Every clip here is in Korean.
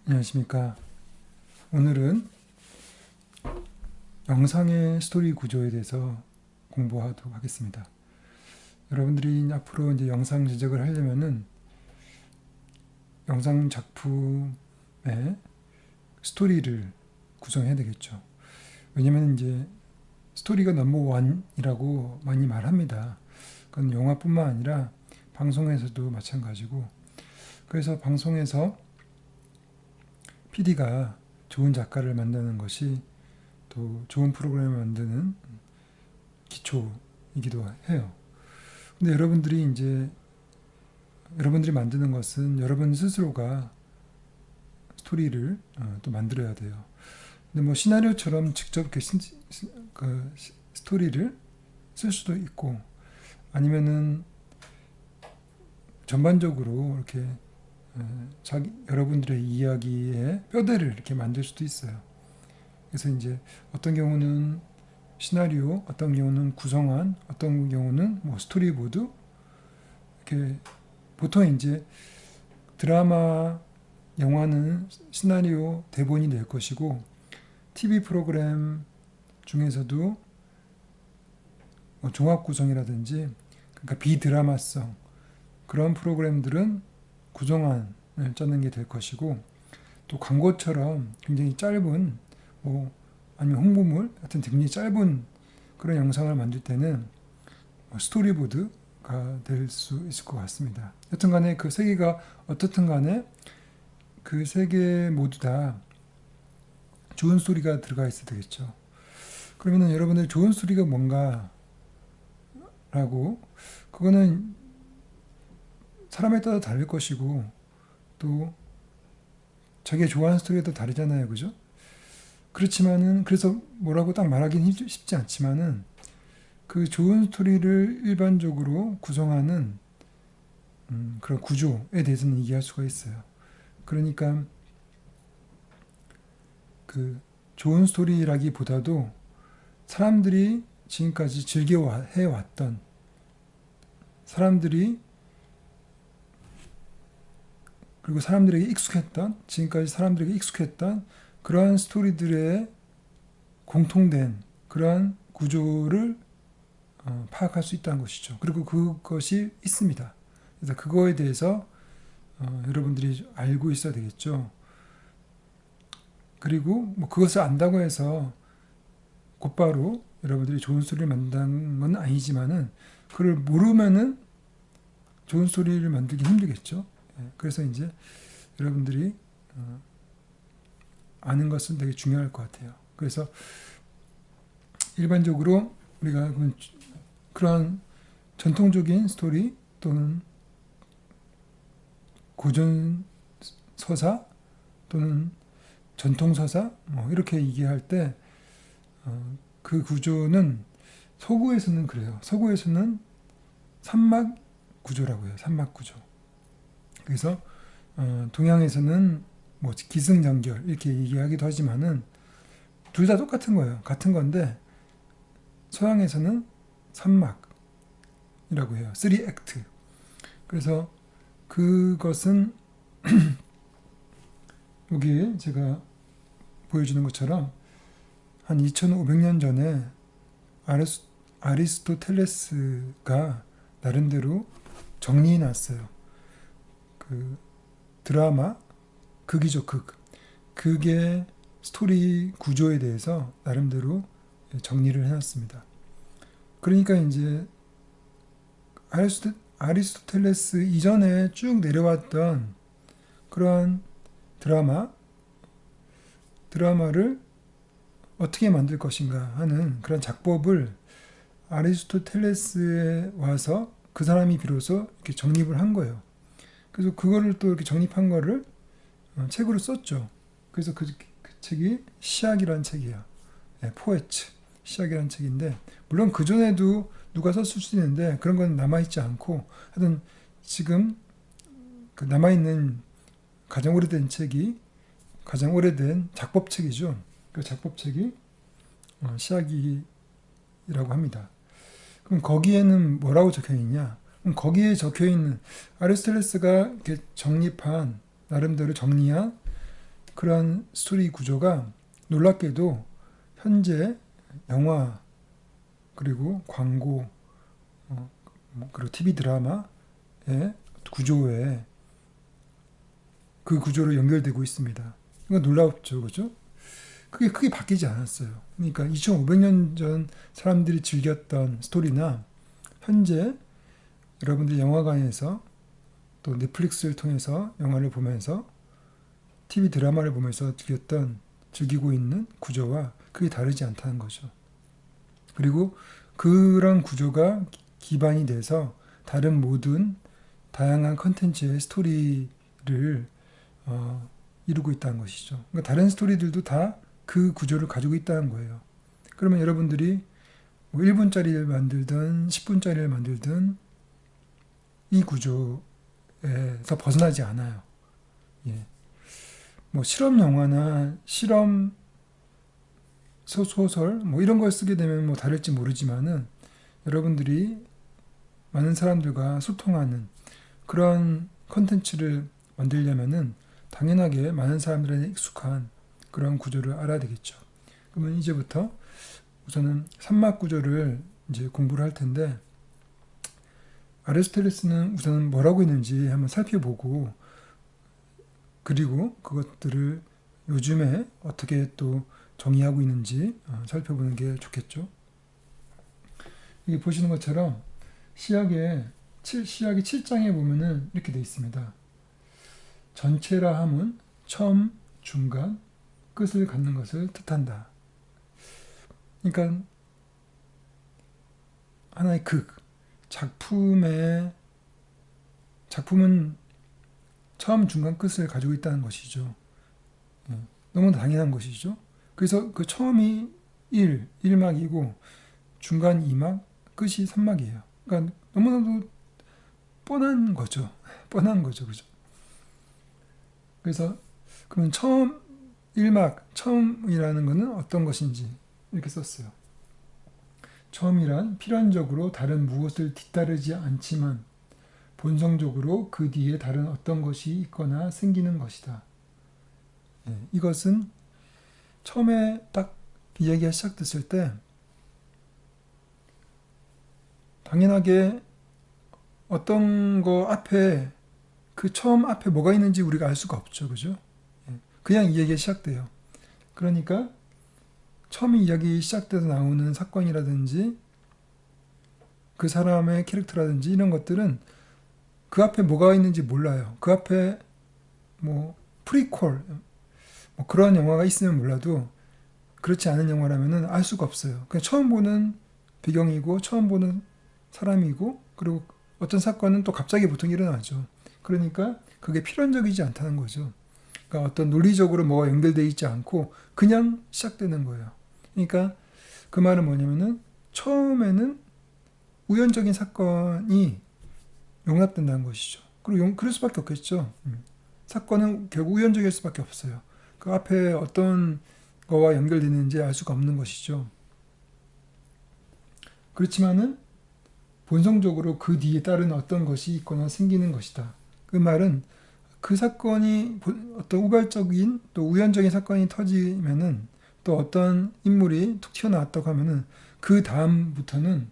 안녕하십니까. 오늘은 영상의 스토리 구조에 대해서 공부하도록 하겠습니다. 여러분들이 앞으로 이제 영상 제작을 하려면은 영상 작품의 스토리를 구성해야 되겠죠. 왜냐면 이제 스토리가 넘버원이라고 많이 말합니다. 그건 영화뿐만 아니라 방송에서도 마찬가지고, 그래서 방송에서 PD가 좋은 작가를 만드는 것이 또 좋은 프로그램을 만드는 기초이기도 해요. 근데 여러분들이 만드는 것은 여러분 스스로가 스토리를 또 만들어야 돼요. 근데 뭐 시나리오처럼 직접 이렇게 스토리를 쓸 수도 있고, 아니면은 전반적으로 이렇게 여러분들의 이야기의 뼈대를 이렇게 만들 수도 있어요. 그래서 이제 어떤 경우는 시나리오, 어떤 경우는 구성안, 어떤 경우는 뭐 스토리보드, 이렇게 보통 이제 드라마, 영화는 시나리오, 대본이 될 것이고, TV 프로그램 중에서도 뭐 종합 구성이라든지, 그러니까 비드라마성 그런 프로그램들은 구성안을 짜는 게 될 것이고, 또 광고처럼 굉장히 짧은 뭐 아니면 홍보물 같은 굉장히 짧은 그런 영상을 만들 때는 스토리보드가 될 수 있을 것 같습니다. 여튼 간에 그 세 개가 어떻든 간에 그 세 개 모두 다 좋은 스토리가 들어가 있어야 되겠죠. 그러면은 여러분들 좋은 스토리가 뭔가라고, 그거는 사람에 따라 다를 것이고, 또 자기가 좋아하는 스토리가 또 다르잖아요. 그죠? 그렇지만은, 그래서 뭐라고 딱 말하기는 쉽지 않지만은, 그 좋은 스토리를 일반적으로 구성하는 그런 구조에 대해서는 얘기할 수가 있어요. 그러니까 그 좋은 스토리라기보다도 사람들이 지금까지 즐겨해왔던, 그리고 지금까지 사람들에게 익숙했던 그러한 스토리들의 공통된 그러한 구조를 파악할 수 있다는 것이죠. 그리고 그것이 있습니다. 그래서 그거에 대해서 여러분들이 알고 있어야 되겠죠. 그리고 뭐 그것을 안다고 해서 곧바로 여러분들이 좋은 스토리를 만든다는 건 아니지만은, 그걸 모르면은 좋은 스토리를 만들기 힘들겠죠. 그래서 이제 여러분들이 아는 것은 되게 중요할 것 같아요. 그래서 일반적으로 우리가 그런 전통적인 스토리 또는 고전 서사 또는 전통 서사 뭐 이렇게 얘기할 때 그 구조는 서구에서는 그래요. 서구에서는 삼막 구조라고 해요. 삼막 구조. 그래서 동양에서는 뭐 기승전결 이렇게 얘기하기도 하지만은 둘 다 똑같은 거예요. 같은 건데 서양에서는 삼막이라고 해요. 3액트. 그래서 그것은 여기 제가 보여주는 것처럼 한 2500년 전에 아리스토텔레스가 나름대로 정리해 놨어요. 그 드라마, 극이죠, 극. 극의 스토리 구조에 대해서 나름대로 정리를 해놨습니다. 그러니까 이제 아리스토텔레스 이전에 쭉 내려왔던 그러한 드라마를 어떻게 만들 것인가 하는 그런 작법을 아리스토텔레스에 와서 그 사람이 비로소 이렇게 정립을 한 거예요. 그래서 그거를 또 이렇게 정립한 거를 책으로 썼죠. 그래서 그 책이 시학이라는 책이에요. 포에츠, 시학이라는 책인데, 물론 그 전에도 누가 썼을 수 있는데 그런 건 남아있지 않고, 하여튼 지금 그 남아있는 가장 오래된 작법책이죠. 그 작법책이 시학이라고 합니다. 그럼 거기에는 뭐라고 적혀 있냐? 그럼 거기에 적혀 있는 아리스토텔레스가 이렇게 나름대로 정리한 그런 스토리 구조가 놀랍게도 현재 영화 그리고 광고 그리고 TV 드라마의 구조에 그 구조로 연결되고 있습니다. 이거 놀랍죠, 그죠? 그게 크게 바뀌지 않았어요. 그러니까 2500년 전 사람들이 즐겼던 스토리나 현재 여러분들이 영화관에서 또 넷플릭스를 통해서 영화를 보면서 TV 드라마를 보면서 즐기고 있는 구조와 그게 다르지 않다는 거죠. 그리고 그런 구조가 기반이 돼서 다른 모든 다양한 컨텐츠의 스토리를 이루고 있다는 것이죠. 그러니까 다른 스토리들도 다 그 구조를 가지고 있다는 거예요. 그러면 여러분들이 뭐 1분짜리를 만들든 10분짜리를 만들든 이 구조에서 벗어나지 않아요. 예. 뭐 실험 영화나 실험 소설 뭐 이런 걸 쓰게 되면 뭐 다를지 모르지만은 여러분들이 많은 사람들과 소통하는 그런 컨텐츠를 만들려면은 당연하게 많은 사람들에게 익숙한 그런 구조를 알아야 되겠죠. 그러면 이제부터 우선은 산막 구조를 이제 공부를 할 텐데 아리스토텔레스는 우선 뭐라고 했는지 한번 살펴보고 그리고 그것들을 요즘에 어떻게 또 정의하고 있는지 살펴보는 게 좋겠죠. 여기 보시는 것처럼 시약의 7장에 보면은 이렇게 되어 있습니다. 전체라 함은 처음, 중간, 끝을 갖는 것을 뜻한다. 그러니까 하나의 작품은 처음, 중간, 끝을 가지고 있다는 것이죠. 너무 당연한 것이죠. 그래서 그 처음이 1막이고 중간 2막, 끝이 3막이에요. 그러니까 너무나도 뻔한 거죠. 뻔한 거죠. 그죠? 그래서 그러면 처음이라는 것은 어떤 것인지 이렇게 썼어요. 처음이란 필연적으로 다른 무엇을 뒤따르지 않지만 본성적으로 그 뒤에 다른 어떤 것이 있거나 생기는 것이다. 이것은 처음에 딱 이야기가 시작됐을 때 당연하게 어떤 거 앞에 그 처음 앞에 뭐가 있는지 우리가 알 수가 없죠. 그죠? 그냥 이야기가 시작돼요. 그러니까 처음 이야기 시작돼서 나오는 사건이라든지 그 사람의 캐릭터라든지 이런 것들은 그 앞에 뭐가 있는지 몰라요. 그 앞에 뭐 프리퀄 뭐 그런 영화가 있으면 몰라도 그렇지 않은 영화라면은 알 수가 없어요. 그냥 처음 보는 배경이고 처음 보는 사람이고 그리고 어떤 사건은 또 갑자기 보통 일어나죠. 그러니까 그게 필연적이지 않다는 거죠. 그러니까 어떤 논리적으로 뭐가 연결되어 있지 않고 그냥 시작되는 거예요. 그러니까 그 말은 뭐냐면은 처음에는 우연적인 사건이 용납된다는 것이죠. 그리고 그럴 수밖에 없겠죠. 사건은 결국 우연적일 수밖에 없어요. 그 앞에 어떤 거와 연결되는지 알 수가 없는 것이죠. 그렇지만은 본성적으로 그 뒤에 따른 어떤 것이 있거나 생기는 것이다. 그 말은 그 사건이 어떤 우발적인 또 우연적인 사건이 터지면은 또 어떤 인물이 툭 튀어나왔다고 하면은 그 다음부터는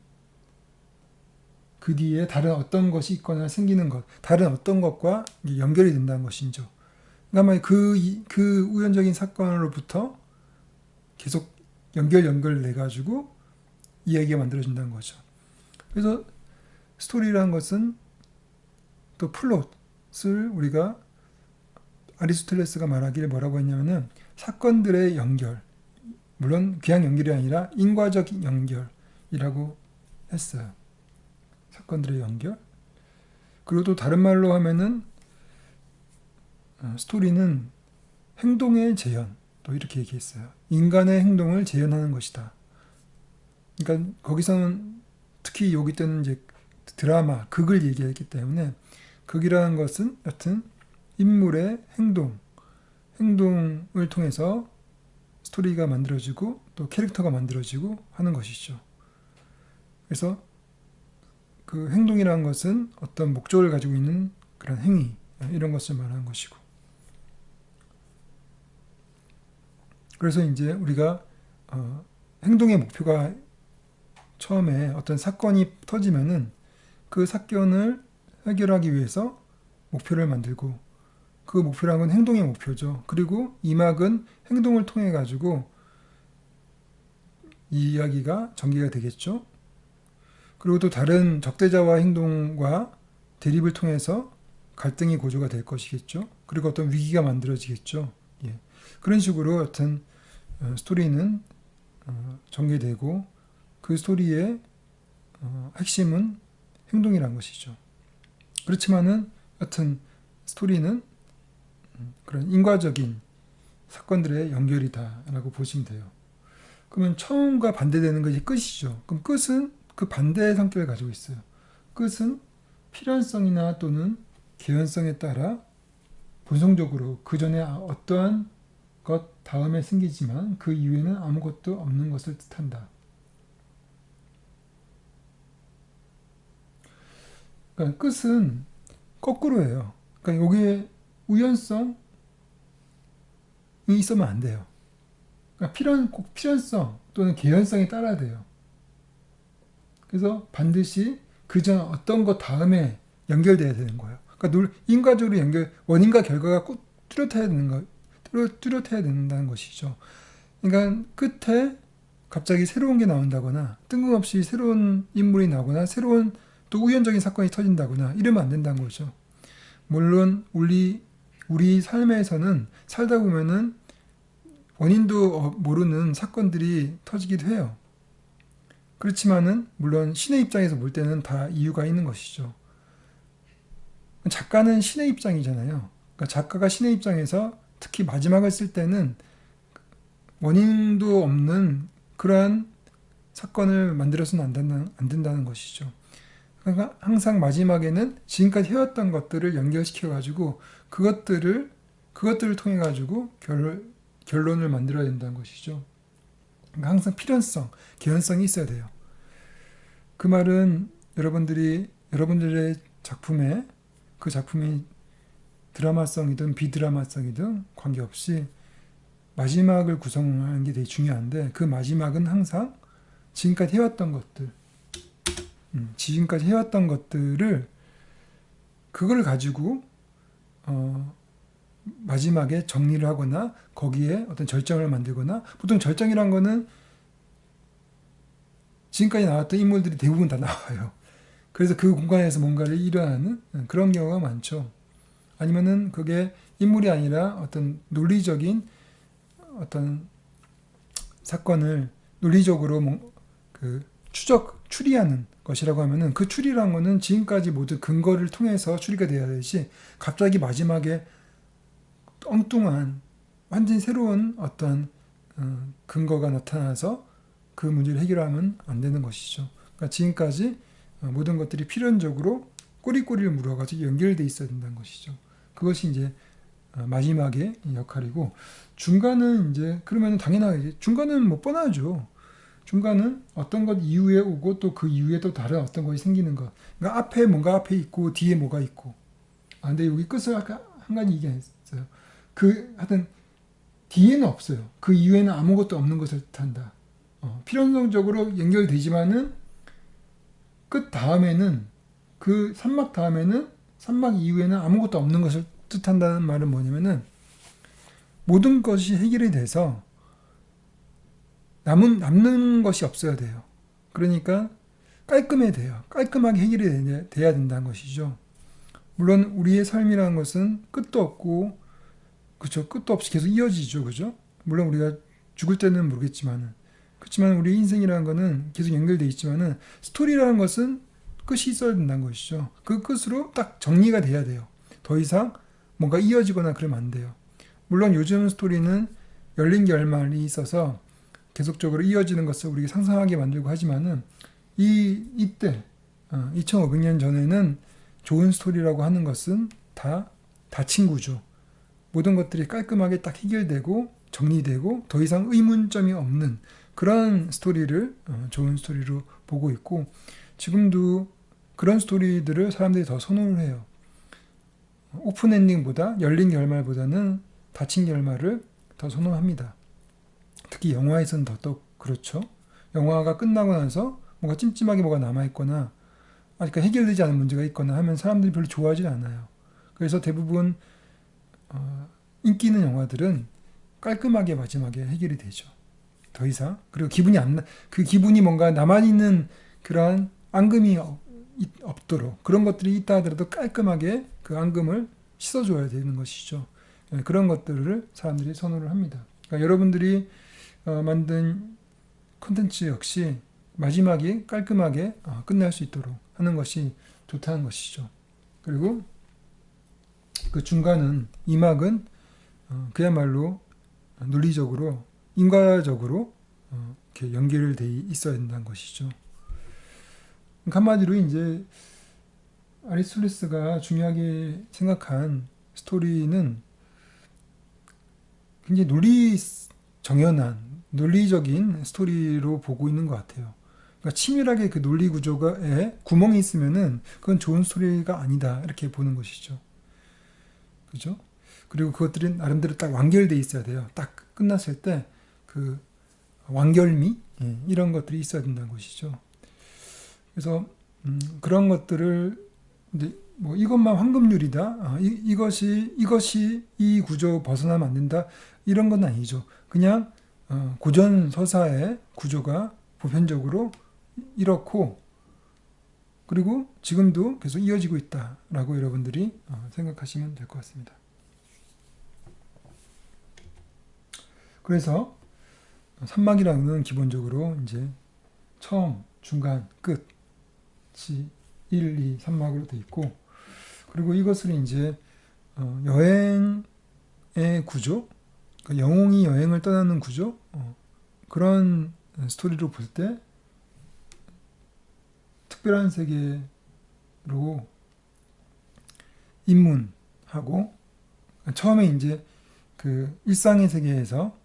그 뒤에 다른 어떤 것이 있거나 생기는 것, 다른 어떤 것과 연결이 된다는 것이죠. 그러니까 그 우연적인 사건으로부터 계속 연결돼가지고 이야기가 만들어진다는 거죠. 그래서 스토리라는 것은 또 플롯을 우리가 아리스토텔레스가 말하기를 뭐라고 했냐면은 사건들의 연결, 물론 그냥 연결이 아니라 인과적 연결이라고 했어요. 사건들의 연결. 그리고 또 다른 말로 하면은 스토리는 행동의 재현, 또 이렇게 얘기했어요. 인간의 행동을 재현하는 것이다. 그러니까 거기서는 특히 여기 때는 이제 드라마, 극을 얘기했기 때문에 극이라는 것은 여튼 인물의 행동을 통해서 스토리가 만들어지고 또 캐릭터가 만들어지고 하는 것이죠. 그래서 그 행동이라는 것은 어떤 목적을 가지고 있는 그런 행위, 이런 것을 말하는 것이고. 그래서 이제 우리가 행동의 목표가 처음에 어떤 사건이 터지면은 그 사건을 해결하기 위해서 목표를 만들고, 그 목표란 건 행동의 목표죠. 그리고 이 막은 행동을 통해 가지고 이 이야기가 전개가 되겠죠. 그리고 또 다른 적대자와 행동과 대립을 통해서 갈등이 고조가 될 것이겠죠. 그리고 어떤 위기가 만들어지겠죠. 예. 그런 식으로 어떤 스토리는 전개되고, 그 스토리의 핵심은 행동이란 것이죠. 그렇지만은 여튼 스토리는 그런 인과적인 사건들의 연결이다라고 보시면 돼요. 그러면 처음과 반대되는 것이 끝이죠. 그럼 끝은 그 반대의 성격을 가지고 있어요. 끝은 필연성이나 또는 개연성에 따라 본성적으로 그 전에 어떠한 것 다음에 생기지만 그 이후에는 아무것도 없는 것을 뜻한다. 그러니까 끝은 거꾸로예요. 그러니까 여기에 우연성이 있으면 안 돼요. 그러니까 꼭 필연성 또는 개연성이 따라야 돼요. 그래서 반드시 그 전 어떤 것 다음에 연결돼야 되는 거예요. 그러니까 인과적으로 원인과 결과가 꼭 뚜렷해야 된다는 것이죠. 그러니까 끝에 갑자기 새로운 게 나온다거나 뜬금없이 새로운 인물이 나오거나 새로운 또 우연적인 사건이 터진다거나 이러면 안 된다는 거죠. 물론 우리 삶에서는 살다 보면은 원인도 모르는 사건들이 터지기도 해요. 그렇지만은 물론 신의 입장에서 볼 때는 다 이유가 있는 것이죠. 작가는 신의 입장이잖아요. 그러니까 작가가 신의 입장에서 특히 마지막을 쓸 때는 원인도 없는 그러한 사건을 만들어서는 안 된다는 것이죠. 그러니까 항상 마지막에는 지금까지 해왔던 것들을 연결시켜가지고 그것들을 통해 가지고 결론을 만들어야 된다는 것이죠. 그러니까 항상 필연성, 개연성이 있어야 돼요. 그 말은 여러분들의 작품에 그 작품이 드라마성이든 비드라마성이든 관계없이 마지막을 구성하는 게 되게 중요한데, 그 마지막은 항상 지금까지 해왔던 것들을 그걸 가지고 마지막에 정리를 하거나 거기에 어떤 절정을 만들거나, 보통 절정이란 거는 지금까지 나왔던 인물들이 대부분 다 나와요. 그래서 그 공간에서 뭔가를 일어나는 그런 경우가 많죠. 아니면은 그게 인물이 아니라 어떤 논리적인 어떤 사건을 논리적으로 추리하는 것이라고 하면은, 그 추리란 거는 지금까지 모든 근거를 통해서 추리가 돼야 되지, 갑자기 마지막에 엉뚱한 완전히 새로운 어떤 근거가 나타나서 그 문제를 해결하면 안 되는 것이죠. 그러니까 지금까지 모든 것들이 필연적으로 꼬리꼬리를 물어가지고 연결돼 있어야 된다는 것이죠. 그것이 이제 마지막의 역할이고, 중간은 이제 그러면 당연하게 중간은 뭐 뻔하죠. 중간은 어떤 것 이후에 오고 또 그 이후에 또 다른 어떤 것이 생기는 것. 그러니까 앞에 뭔가 앞에 있고 뒤에 뭐가 있고. 근데 여기 끝을 아까 한 가지 얘기했어요. 하여튼 뒤에는 없어요. 그 이후에는 아무것도 없는 것을 뜻한다. 필연성적으로 연결되지만은 끝 다음에는, 그 산막 다음에는, 산막 이후에는 아무것도 없는 것을 뜻한다는 말은 뭐냐면은, 모든 것이 해결이 돼서 남는 것이 없어야 돼요. 그러니까 깔끔해야 돼요. 깔끔하게 해결이 돼야 된다는 것이죠. 물론 우리의 삶이라는 것은 끝도 없고, 그렇죠, 끝도 없이 계속 이어지죠. 그죠? 물론 우리가 죽을 때는 모르겠지만은, 그렇지만 우리 인생이라는 것은 계속 연결되어 있지만은, 스토리라는 것은 끝이 있어야 된다는 것이죠. 그 끝으로 딱 정리가 돼야 돼요. 더 이상 뭔가 이어지거나 그러면 안 돼요. 물론 요즘 스토리는 열린 결말이 있어서 계속적으로 이어지는 것을 우리가 상상하게 만들고 하지만은, 이때 2500년 전에는 좋은 스토리라고 하는 것은 다 닫힌 구조, 모든 것들이 깔끔하게 딱 해결되고 정리되고 더 이상 의문점이 없는 그런 스토리를 좋은 스토리로 보고 있고, 지금도 그런 스토리들을 사람들이 더 선호를 해요. 오픈 엔딩보다, 열린 결말보다는 닫힌 결말을 더 선호합니다. 특히 영화에서는 더더욱 그렇죠. 영화가 끝나고 나서 뭔가 찜찜하게 뭐가 남아있거나 아직 해결되지 않은 문제가 있거나 하면 사람들이 별로 좋아하지 않아요. 그래서 대부분 인기 있는 영화들은 깔끔하게 마지막에 해결이 되죠. 더 이상. 그리고 그 기분이 뭔가 남아있는 그런 앙금이 없도록 그런 것들이 있다 하더라도 깔끔하게 그 앙금을 씻어줘야 되는 것이죠. 그런 것들을 사람들이 선호를 합니다. 그러니까 여러분들이 만든 콘텐츠 역시 마지막이 깔끔하게 끝날 수 있도록 하는 것이 좋다는 것이죠. 그리고 그 중간은 이막은 그야말로 논리적으로 인과적으로 이렇게 연결돼 있어야 된다는 것이죠. 한마디로 이제 아리스토텔레스가 중요하게 생각한 스토리는 굉장히 논리적인 스토리로 보고 있는 것 같아요. 그러니까 치밀하게 그 논리 구조에 구멍이 있으면은 그건 좋은 스토리가 아니다 이렇게 보는 것이죠. 그죠? 그리고 그것들이 나름대로 딱 완결돼 있어야 돼요. 딱 끝났을 때 그 완결미 이런 것들이 있어야 된다는 것이죠. 그래서 그런 것들을 이제 뭐 이것만 황금률이다. 이것이 이 구조 벗어나면 안 된다. 이런 건 아니죠. 그냥 고전 서사의 구조가 보편적으로 이렇고 그리고 지금도 계속 이어지고 있다라고 여러분들이 생각하시면 될 것 같습니다. 그래서 삼막이라는 기본적으로 이제 처음, 중간, 끝이 1, 2, 3막으로 되어 있고 그리고 이것을 이제 여행의 구조, 그러니까 영웅이 여행을 떠나는 구조 그런 스토리로 볼 때 특별한 세계로 입문하고 처음에 이제 그 일상의 세계에서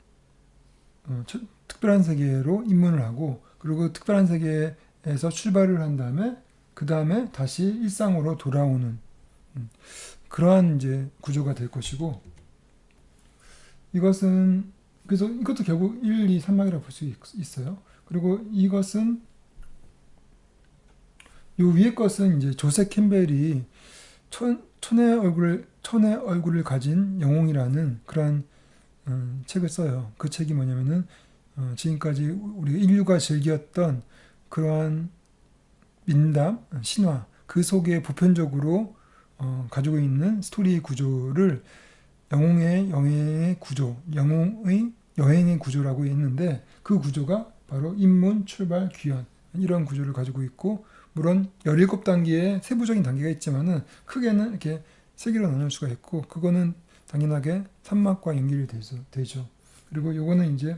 특별한 세계로 입문을 하고 그리고 특별한 세계에서 출발을 한 다음에 그 다음에 다시 일상으로 돌아오는 그러한 이제 구조가 될 것이고 이것은 그래서 이것도 결국 1, 2, 3막이라고 볼 수 있어요. 그리고 이것은 요 위에 것은 이제 조셉 캠벨이 천의 얼굴을 가진 영웅이라는 그런 책을 써요. 그 책이 뭐냐면은 지금까지 우리 인류가 즐겼던 그러한 민담, 신화 그 속에 보편적으로 가지고 있는 스토리 구조를 영웅의 여행의 구조라고 했는데 그 구조가 바로 입문, 출발, 귀환 이런 구조를 가지고 있고 물론 17단계의 세부적인 단계가 있지만은 크게는 이렇게 세 개로 나눌 수가 있고 그거는 당연하게 삼막과 연결이 되죠. 그리고 요거는 이제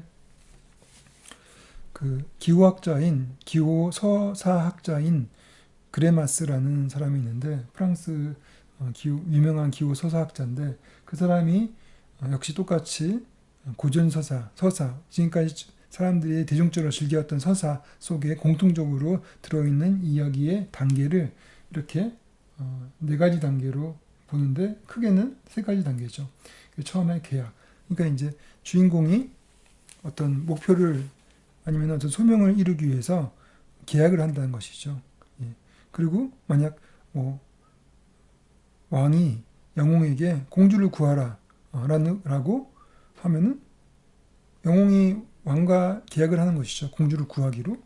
그 기호서사학자인 그레마스라는 사람이 있는데 프랑스 유명한 기호 서사학자인데 그 사람이 역시 똑같이 고전 서사 지금까지 사람들이 대중적으로 즐겨왔던 서사 속에 공통적으로 들어있는 이야기의 단계를 이렇게 4가지 단계로 보는데 크게는 3가지 단계죠. 처음에 계약. 그러니까 이제 주인공이 어떤 목표를 아니면 어떤 소명을 이루기 위해서 계약을 한다는 것이죠. 예. 그리고 만약 뭐 왕이 영웅에게 공주를 구하라 라고 하면은 영웅이 왕과 계약을 하는 것이죠. 공주를 구하기로.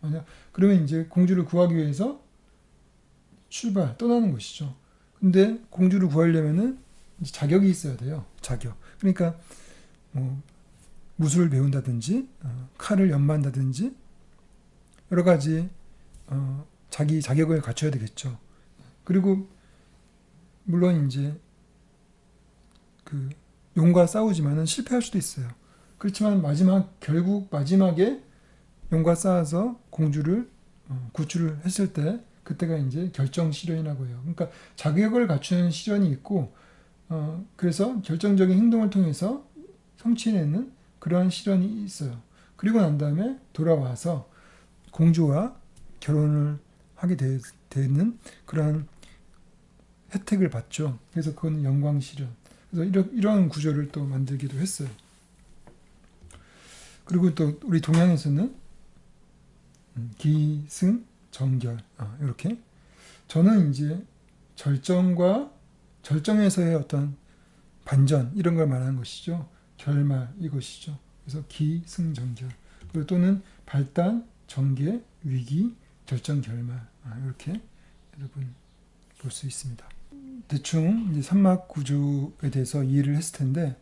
만약 그러면 이제 공주를 구하기 위해서 떠나는 것이죠. 근데 공주를 구하려면은 이제 자격이 있어야 돼요. 자격. 그러니까 뭐 무술을 배운다든지 칼을 연마한다든지 여러 가지 자기 자격을 갖춰야 되겠죠. 그리고 물론 이제 그 용과 싸우지만은 실패할 수도 있어요. 그렇지만 결국 마지막에 용과 싸워서 공주를 구출을 했을 때 그때가 이제 결정 시련이라고 해요. 그러니까 자격을 갖추는 시련이 있고 그래서 결정적인 행동을 통해서 성취해내는 그러한 시련이 있어요. 그리고 난 다음에 돌아와서 공주와 결혼을 하게 되는 그러한 혜택을 받죠. 그래서 그건 영광 시련. 그래서 이런 구조를 또 만들기도 했어요. 그리고 또 우리 동양에서는 기승 정결 이렇게 저는 이제 절정에서의 어떤 반전 이런 걸 말하는 것이죠. 결말 이것이죠. 그래서 기승전결 그리고 또는 발단, 전개, 위기, 절정, 결말 이렇게 여러분 볼 수 있습니다. 대충 이제 삼막 구조에 대해서 이해를 했을 텐데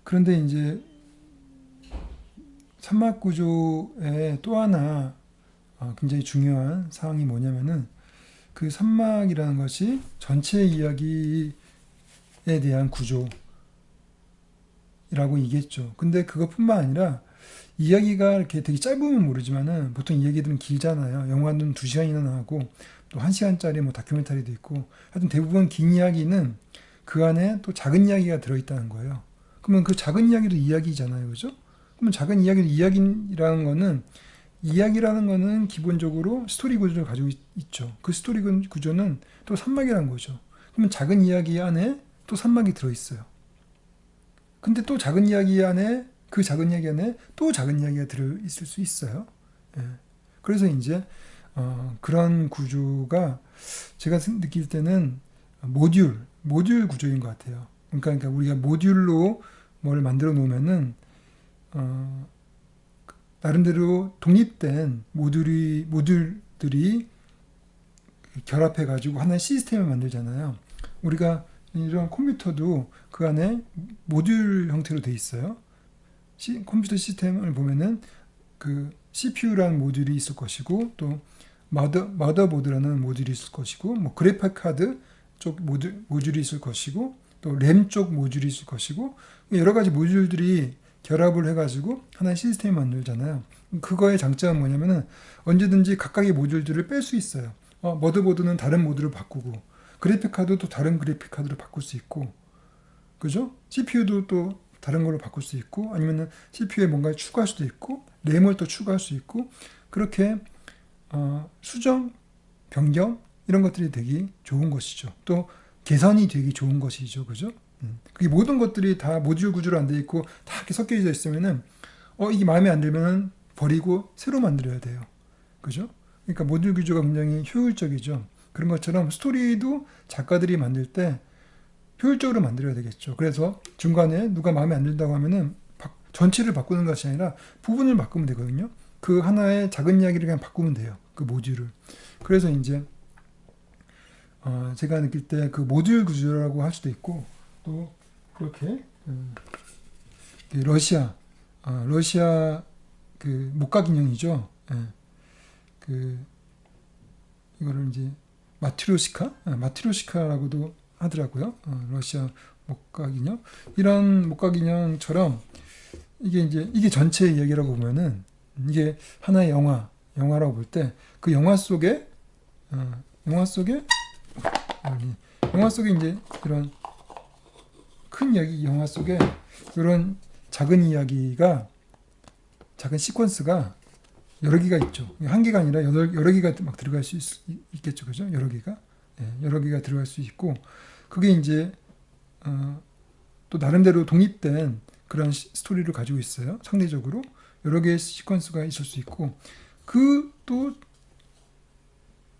그런데 이제 삼막 구조의 또 하나 굉장히 중요한 사항이 뭐냐면은 그 삼막이라는 것이 전체 이야기에 대한 구조라고 얘기했죠. 근데 그것뿐만 아니라 이야기가 이렇게 되게 짧으면 모르지만은 보통 이야기들은 길잖아요. 영화는 2시간이나 나오고 또 1시간짜리 뭐 다큐멘터리도 있고 하여튼 대부분 긴 이야기는 그 안에 또 작은 이야기가 들어있다는 거예요. 그러면 그 작은 이야기도 이야기잖아요. 그죠? 그러면 작은 이야기도 이야기라는 거는 기본적으로 스토리 구조를 가지고 있죠. 그 스토리 구조는 또 산막이라는 거죠. 그러면 작은 이야기 안에 또 산막이 들어있어요. 근데 또 작은 이야기 안에 그 작은 이야기 안에 또 작은 이야기가 들어있을 수 있어요. 예. 그래서 이제 그런 구조가 제가 느낄 때는 모듈 구조인 것 같아요. 그러니까 우리가 모듈로 뭘 만들어 놓으면은 나름대로 독립된 모듈들이 결합해 가지고 하나의 시스템을 만들잖아요. 우리가 이런 컴퓨터도 그 안에 모듈 형태로 돼 있어요. 컴퓨터 시스템을 보면은 그 CPU라는 모듈이 있을 것이고 또 마더보드라는 모듈이 있을 것이고 뭐 그래픽 카드 쪽 모듈이 있을 것이고 또 램 쪽 모듈이 있을 것이고 여러 가지 모듈들이 결합을 해가지고 하나의 시스템을 만들잖아요. 그거의 장점은 뭐냐면은 언제든지 각각의 모듈들을 뺄 수 있어요. 머드보드는 다른 모드로 바꾸고 그래픽 카드도 다른 그래픽 카드로 바꿀 수 있고 그죠? CPU도 또 다른 걸로 바꿀 수 있고 아니면은 CPU에 뭔가를 추가할 수도 있고 램을 또 추가할 수 있고 그렇게 수정, 변경 이런 것들이 되게 좋은 것이죠. 또 개선이 되게 좋은 것이죠. 그죠? 그게 모든 것들이 다 모듈 구조로 안 돼 있고 다 이렇게 섞여져 있으면은 이게 마음에 안 들면은 버리고 새로 만들어야 돼요. 그죠? 그러니까 모듈 구조가 굉장히 효율적이죠. 그런 것처럼 스토리도 작가들이 만들 때 효율적으로 만들어야 되겠죠. 그래서 중간에 누가 마음에 안 든다고 하면은 전체를 바꾸는 것이 아니라 부분을 바꾸면 되거든요. 그 하나의 작은 이야기를 그냥 바꾸면 돼요. 그 모듈을. 그래서 이제 제가 느낄 때 그 모듈 구조라고 할 수도 있고 또 그렇게 러시아 그 목각 인형이죠. 예. 그 이거를 이제 마트로시카라고도 하더라고요. 러시아 목각 인형 이런 목각 인형처럼 이게 전체 이야기라고 보면은 이게 하나의 영화라고 볼 때 그 영화 속에 이제 이런 큰 이야기 영화 속에 이런 작은 이야기가 작은 시퀀스가 여러 개가 있죠. 한 개가 아니라 여러 개가 막 들어갈 수 있겠죠. 그죠? 여러 개가 들어갈 수 있고 그게 이제 또 나름대로 독립된 그런 스토리를 가지고 있어요. 상대적으로 여러 개의 시퀀스가 있을 수 있고 그 또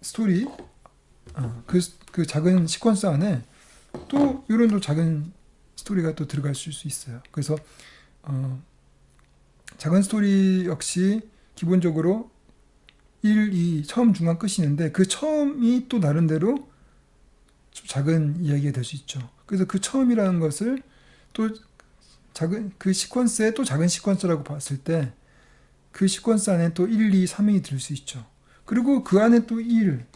스토리 그 작은 시퀀스 안에 또 이런 또 작은 스토리가 또 들어갈 수 있어요. 그래서 작은 스토리 역시 기본적으로 1, 2, 처음, 중간, 끝이 있는데 그 처음이 또 나름대로 좀 작은 이야기가 될 수 있죠. 그래서 그 처음이라는 것을 또 작은 그 시퀀스에 또 작은 시퀀스라고 봤을 때 그 시퀀스 안에 또 1, 2, 3이 들 수 있죠. 그리고 그 안에 또 1,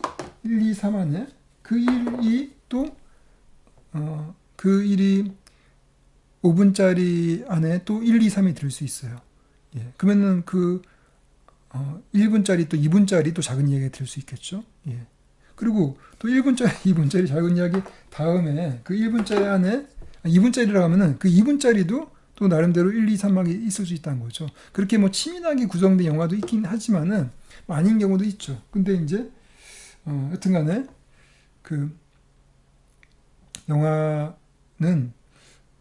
2, 3 안에 그 1이 또 그 1이 5분짜리 안에 또 1, 2, 3이 들 수 있어요. 예. 그러면은 그 1분짜리 또 2분짜리 또 작은 이야기가 들 수 있겠죠. 예. 그리고 또 1분짜리, 2분짜리 작은 이야기 다음에 그 1분짜리 안에 2분짜리라고 하면은 그 2분짜리도 또 나름대로 1, 2, 3막이 있을 수 있다는 거죠. 그렇게 뭐 치밀하게 구성된 영화도 있긴 하지만은 아닌 경우도 있죠. 근데 이제 여튼 간에 그 영화는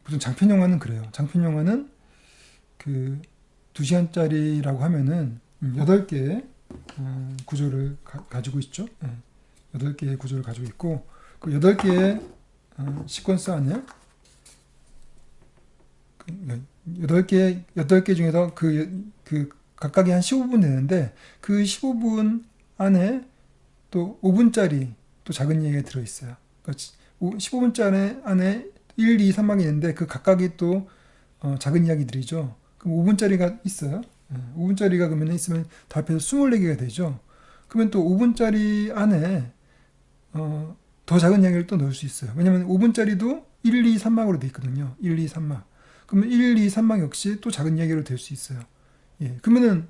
무슨 장편 영화는 그래요. 장편 영화는 그 2시간짜리라고 하면은 8개의 구조를 가지고 있죠. 8개의 구조를 가지고 있고 그 8개의 시퀀스 안에 8개 중에서 그 각각이 한 15분 되는데 그 15분 안에 또 5분짜리 또 작은 얘기가 들어있어요. 그러니까 15분짜리 안에 1, 2, 3막이 있는데 그 각각이 또 작은 이야기들이죠. 그럼 5분짜리가 있어요. 5분짜리가 그러면 있으면 다 합해서 24개가 되죠. 그러면 또 5분짜리 안에 더 작은 이야기를 또 넣을 수 있어요. 왜냐면 5분짜리도 1, 2, 3막으로 되어 있거든요. 1, 2, 3막. 그러면 1, 2, 3막 역시 또 작은 이야기로 될 수 있어요. 예. 그러면은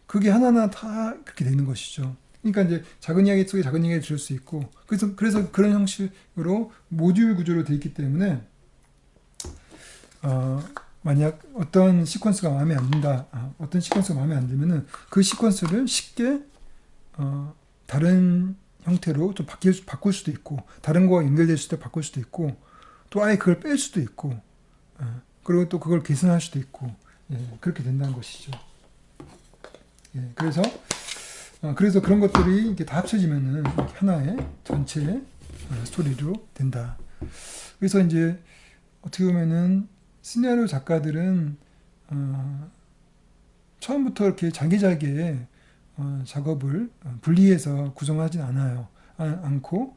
그게 하나하나 다 그렇게 되는 것이죠. 그러니까 이제 작은 이야기 속에 작은 이야기를 들을 수 있고 그래서 그런 형식으로 모듈 구조로 되어 있기 때문에 만약 어떤 시퀀스가 마음에 안 든다, 어떤 시퀀스가 마음에 안 들면은 그 시퀀스를 쉽게 다른 형태로 좀 바꿀 수도 있고, 다른 거와 연결될 때 바꿀 수도 있고, 또 아예 그걸 뺄 수도 있고, 그리고 또 그걸 개선할 수도 있고, 그렇게 된다는 것이죠. 그래서 그런 것들이 이렇게 다 합쳐지면은 이렇게 하나의 전체 스토리로 된다. 그래서 이제 어떻게 보면은 시나리오 작가들은 처음부터 이렇게 자기자기의 작업을 분리해서 구성하진 않고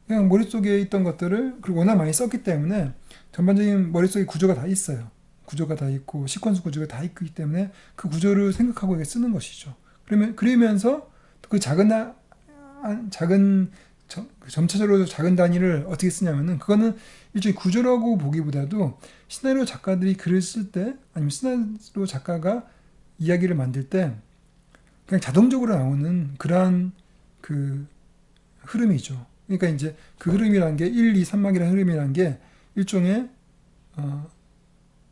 그냥 머릿속에 있던 것들을 그리고 워낙 많이 썼기 때문에 전반적인 머릿속에 구조가 다 있어요. 구조가 다 있고 시퀀스 구조가 다 있기 때문에 그 구조를 생각하고 이렇게 쓰는 것이죠. 그러면서 그 작은 점차적으로 작은 단위를 어떻게 쓰냐면은 그거는 일종의 구조라고 보기보다도 시나리오 작가들이 글을 쓸 때 아니면 시나리오 작가가 이야기를 만들 때 그냥 자동적으로 나오는 그러한 그 흐름이죠. 그러니까 이제 그 흐름이란 게 1, 2, 3막이라는 흐름이란 게 일종의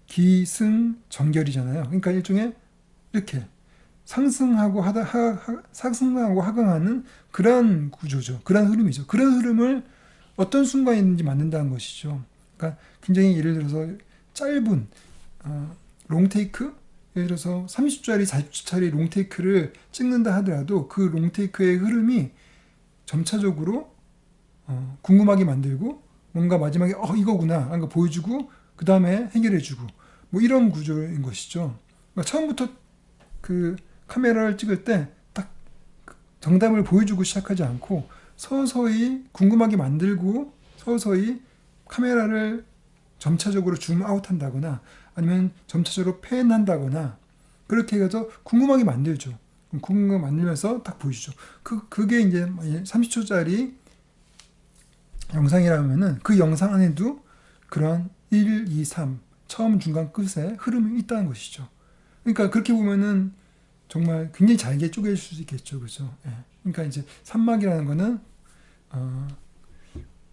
기승전결이잖아요. 그러니까 일종의 이렇게 상승하고 하강하는 그런 구조죠. 그런 흐름이죠. 그런 흐름을 어떤 순간에 있는지 만든다는 것이죠. 그러니까 굉장히 예를 들어서 짧은 롱테이크, 예를 들어서 30초짜리, 40초짜리 롱테이크를 찍는다 하더라도 그 롱테이크의 흐름이 점차적으로 궁금하게 만들고 뭔가 마지막에 이거구나 하는 거 보여주고 그 다음에 해결해주고 뭐 이런 구조인 것이죠. 그러니까 처음부터 그 카메라를 찍을 때 딱 정답을 보여주고 시작하지 않고 서서히 궁금하게 만들고 서서히 카메라를 점차적으로 줌아웃 한다거나 아니면 점차적으로 팬한다거나 그렇게 해서 궁금하게 만들죠. 궁금하게 만들면서 딱 보여주죠. 그게 이제 30초짜리 영상이라면은 그 영상 안에도 그런 1, 2, 3 처음, 중간, 끝에 흐름이 있다는 것이죠. 그러니까 그렇게 보면은 정말 굉장히 잘게 쪼개질 수 있겠죠. 그죠? 그러니까 이제 3막이라는 거는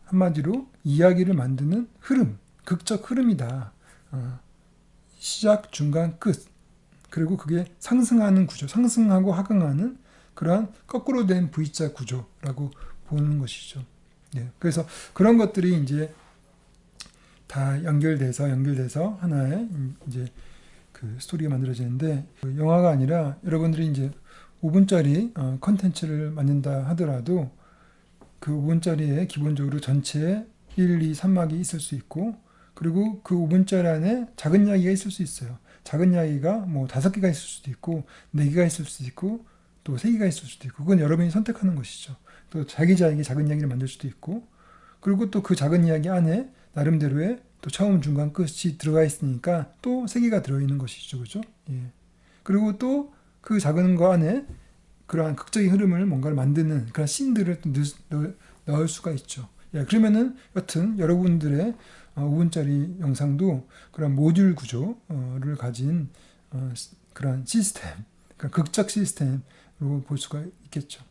한마디로 이야기를 만드는 흐름, 극적 흐름이다. 시작, 중간, 끝. 그리고 그게 상승하는 구조, 상승하고 하강하는 그러한 거꾸로 된 V자 구조라고 보는 것이죠. 그래서 그런 것들이 이제 다 연결돼서 하나의 이제 그 스토리가 만들어지는데 그 영화가 아니라 여러분들이 이제 5분짜리 컨텐츠를 만든다 하더라도 그 5분짜리에 기본적으로 전체에 1, 2, 3막이 있을 수 있고 그리고 그 5분짜리 안에 작은 이야기가 있을 수 있어요. 작은 이야기가 뭐 5개가 있을 수도 있고 4개가 있을 수도 있고 또 3개가 있을 수도 있고 그건 여러분이 선택하는 것이죠. 또 자기자에게 작은 이야기를 만들 수도 있고 그리고 또 그 작은 이야기 안에 나름대로의 또 처음, 중간, 끝이 들어가 있으니까 또 3개가 들어있는 것이죠. 그죠? 그리고 또 그 작은 거 안에 그러한 극적인 흐름을 뭔가를 만드는 그런 씬들을 또 넣을 수가 있죠. 그러면은 여튼 여러분들의 5분짜리 영상도 그런 모듈 구조를 가진 그런 시스템, 그러니까 극적 시스템으로 볼 수가 있겠죠.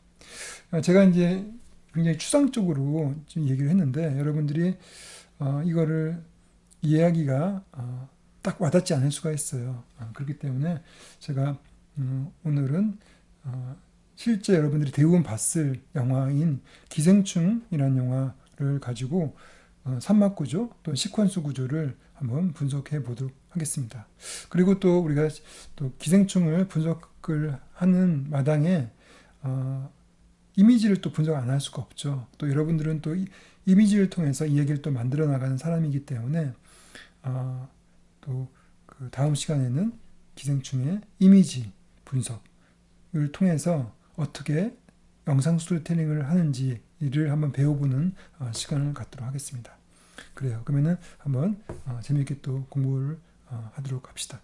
제가 이제 굉장히 추상적으로 지금 얘기를 했는데 여러분들이 이거를 이해하기가 딱 와닿지 않을 수가 있어요. 그렇기 때문에 제가 오늘은 실제 여러분들이 대부분 봤을 영화인 기생충이라는 영화를 가지고 산막 구조 또 시퀀스 구조를 한번 분석해 보도록 하겠습니다. 그리고 또 우리가 또 기생충을 분석을 하는 마당에 이미지를 또 분석 안 할 수가 없죠. 또 여러분들은 또 이미지를 통해서 이 얘기를 또 만들어 나가는 사람이기 때문에 또 그 다음 시간에는 기생충의 이미지 분석을 통해서 어떻게 영상 스토리텔링을 하는지를 한번 배워보는 시간을 갖도록 하겠습니다. 그래요. 그러면은 한번 재미있게 또 공부를 하도록 합시다.